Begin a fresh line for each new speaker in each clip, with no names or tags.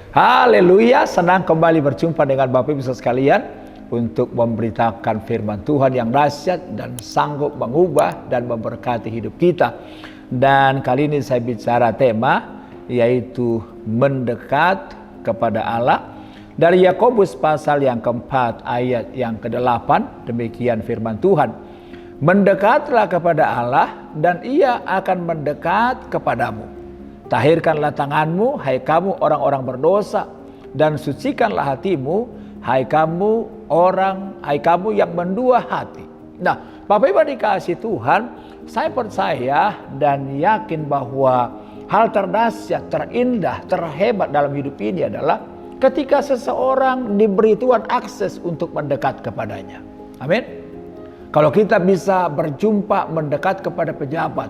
Haleluya, senang kembali berjumpa dengan Bapak Ibu sekalian untuk memberitakan firman Tuhan yang dahsyat dan sanggup mengubah dan memberkati hidup kita. Dan kali ini saya bicara tema yaitu mendekat kepada Allah. Dari Yakobus pasal yang keempat ayat yang ke-8, demikian firman Tuhan. Mendekatlah kepada Allah dan Ia akan mendekat kepadamu. Tahirkanlah tanganmu, hai kamu orang-orang berdosa, dan sucikanlah hatimu, hai kamu yang mendua hati. Nah, Bapak Ibu dikasih Tuhan, saya percaya dan yakin bahwa hal terdahsyat, terindah, terhebat dalam hidup ini adalah ketika seseorang diberi Tuhan akses untuk mendekat kepadanya. Amin. Kalau kita bisa berjumpa mendekat kepada pejabat,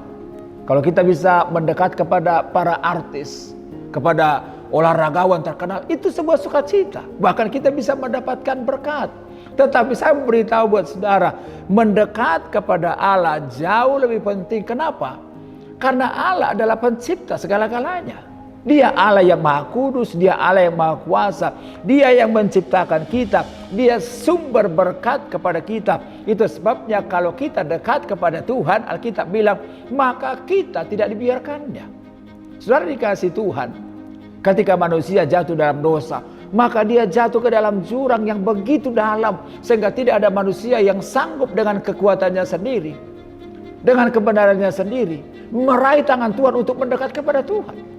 kalau kita bisa mendekat kepada para artis, kepada olahragawan terkenal, itu sebuah sukacita. Bahkan kita bisa mendapatkan berkat. Tetapi saya memberitahu buat saudara, mendekat kepada Allah jauh lebih penting. Kenapa? Karena Allah adalah pencipta segala-galanya. Dia Allah yang Maha Kudus, Dia Allah yang Maha Kuasa, Dia yang menciptakan kita, Dia sumber berkat kepada kita. Itu sebabnya kalau kita dekat kepada Tuhan, Alkitab bilang, maka kita tidak dibiarkannya. Saudara dikasih Tuhan, ketika manusia jatuh dalam dosa, maka dia jatuh ke dalam jurang yang begitu dalam, sehingga tidak ada manusia yang sanggup dengan kekuatannya sendiri, dengan kebenarannya sendiri, meraih tangan Tuhan untuk mendekat kepada Tuhan.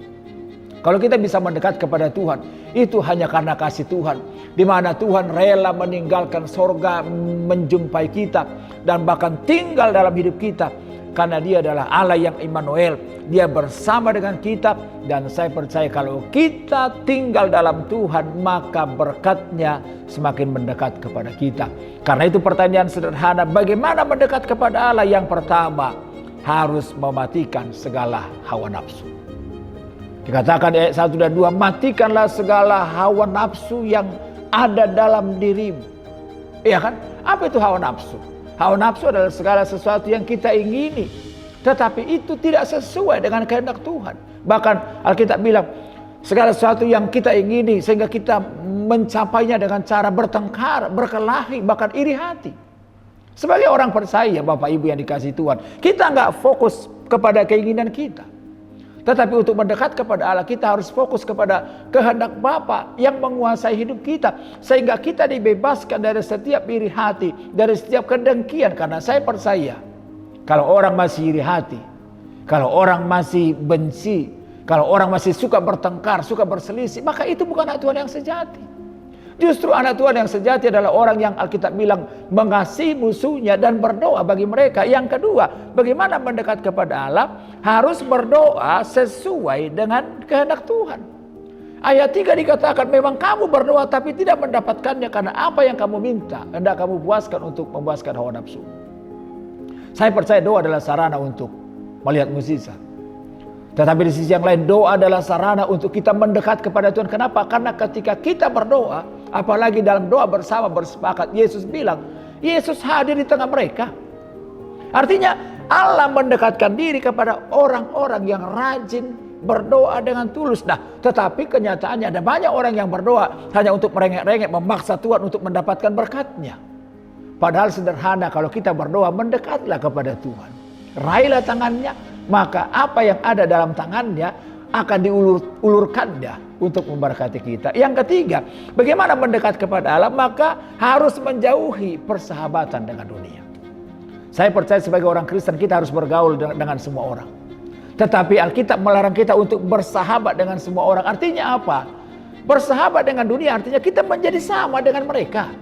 Kalau kita bisa mendekat kepada Tuhan, itu hanya karena kasih Tuhan. Di mana Tuhan rela meninggalkan sorga, menjumpai kita, dan bahkan tinggal dalam hidup kita. Karena Dia adalah Allah yang Immanuel. Dia bersama dengan kita. Dan saya percaya kalau kita tinggal dalam Tuhan, maka berkatnya semakin mendekat kepada kita. Karena itu pertanyaan sederhana, bagaimana mendekat kepada Allah? Yang pertama, harus mematikan segala hawa nafsu. Dikatakan ayat 1 dan 2, matikanlah segala hawa nafsu yang ada dalam dirimu. Iya kan? Apa itu hawa nafsu? Hawa nafsu adalah segala sesuatu yang kita ingini, tetapi itu tidak sesuai dengan kehendak Tuhan. Bahkan Alkitab bilang, segala sesuatu yang kita ingini sehingga kita mencapainya dengan cara bertengkar, berkelahi, bahkan iri hati. Sebagai orang percaya, Bapak Ibu yang dikasih Tuhan, kita nggak fokus kepada keinginan kita. Tetapi untuk mendekat kepada Allah, kita harus fokus kepada kehendak Bapa yang menguasai hidup kita. Sehingga kita dibebaskan dari setiap iri hati, dari setiap kedengkian. Karena saya percaya, kalau orang masih iri hati, kalau orang masih benci, kalau orang masih suka bertengkar, suka berselisih, maka itu bukan anak Tuhan yang sejati. Justru anak Tuhan yang sejati adalah orang yang Alkitab bilang mengasihi musuhnya dan berdoa bagi mereka. Yang kedua, bagaimana mendekat kepada Allah? Harus berdoa sesuai dengan kehendak Tuhan. Ayat 3 dikatakan, memang kamu berdoa tapi tidak mendapatkannya karena apa yang kamu minta hendak kamu puaskan untuk memuaskan hawa nafsu. Saya percaya doa adalah sarana untuk melihat mukjizat. Tetapi di sisi yang lain, doa adalah sarana untuk kita mendekat kepada Tuhan. Kenapa? Karena ketika kita berdoa, apalagi dalam doa bersama bersepakat, Yesus bilang, Yesus hadir di tengah mereka. Artinya Allah mendekatkan diri kepada orang-orang yang rajin berdoa dengan tulus. Nah, tetapi kenyataannya ada banyak orang yang berdoa hanya untuk merengek-rengek, memaksa Tuhan untuk mendapatkan berkatnya. Padahal sederhana, kalau kita berdoa, mendekatlah kepada Tuhan. Raihlah tangannya, maka apa yang ada dalam tangannya akan diulurkannya untuk memberkati kita. Yang ketiga, bagaimana mendekat kepada Allah? Maka harus menjauhi persahabatan dengan dunia. Saya percaya sebagai orang Kristen kita harus bergaul dengan semua orang. Tetapi Alkitab melarang kita untuk bersahabat dengan semua orang. Artinya apa? Bersahabat dengan dunia artinya kita menjadi sama dengan mereka.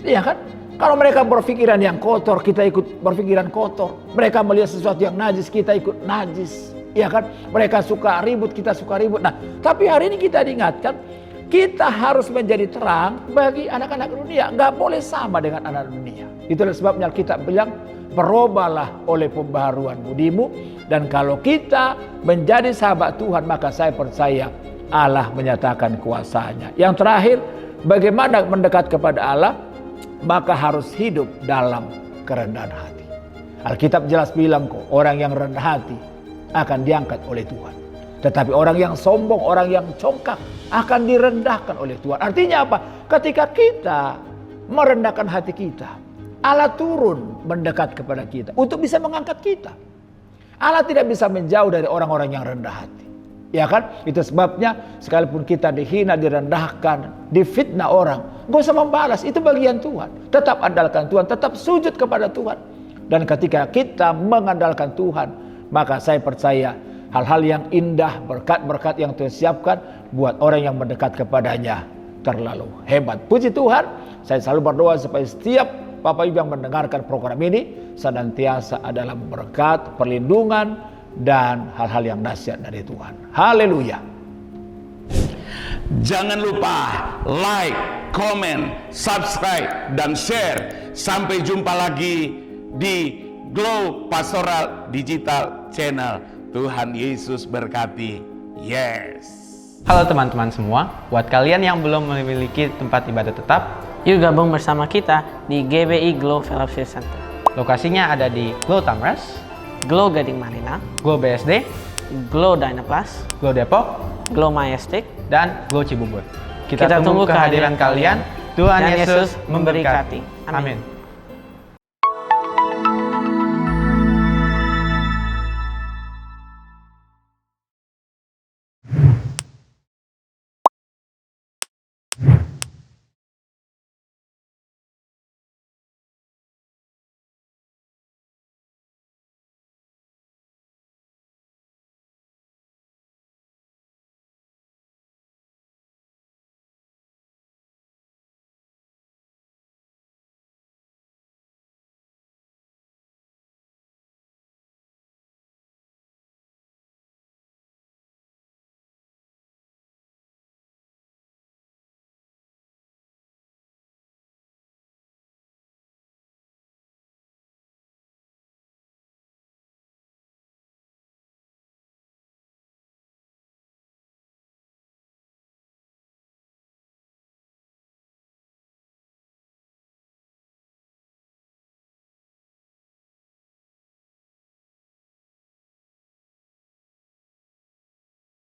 Iya kan? Kalau mereka berpikiran yang kotor, kita ikut berpikiran kotor. Mereka melihat sesuatu yang najis, kita ikut najis. Ya kan? Mereka suka ribut, kita suka ribut. Nah, tapi hari ini kita diingatkan, kita harus menjadi terang bagi anak-anak dunia. Nggak boleh sama dengan anak dunia. Itulah sebabnya kita bilang, berubahlah oleh pembaharuan budimu. Dan kalau kita menjadi sahabat Tuhan, maka saya percaya Allah menyatakan kuasanya. Yang terakhir, bagaimana mendekat kepada Allah? Maka harus hidup dalam kerendahan hati. Alkitab jelas bilang kok, orang yang rendah hati akan diangkat oleh Tuhan. Tetapi orang yang sombong, orang yang congkak akan direndahkan oleh Tuhan. Artinya apa? Ketika kita merendahkan hati kita, Allah turun mendekat kepada kita untuk bisa mengangkat kita. Allah tidak bisa menjauh dari orang-orang yang rendah hati. Ya kan? Itu sebabnya sekalipun kita dihina, direndahkan, difitnah orang, gak usah membalas, itu bagian Tuhan. Tetap andalkan Tuhan, tetap sujud kepada Tuhan. Dan ketika kita mengandalkan Tuhan, maka saya percaya hal-hal yang indah, berkat-berkat yang Tuhan siapkan buat orang yang mendekat kepadanya terlalu hebat. Puji Tuhan, saya selalu berdoa supaya setiap Bapak Ibu yang mendengarkan program ini senantiasa adalah berkat, perlindungan, dan hal-hal yang dahsyat dari Tuhan. Haleluya.
Jangan lupa like, comment, subscribe, dan share. Sampai jumpa lagi di Glow Pastoral Digital Channel. Tuhan Yesus berkati. Yes.
Halo teman-teman semua, buat kalian yang belum memiliki tempat ibadah tetap,
yuk gabung bersama kita di GBI Glow Fellowship Center.
lokasinya ada di Glow Tamres,
Glow Gading Marina,
Glow BSD,
Glow Dynaplas,
Glow Depok,
Glow Majestic,
dan Glow Cibubur.
Kita tunggu kehadiran
kalian. Tuhan
dan
Yesus
Yesus memberkati.
Amin.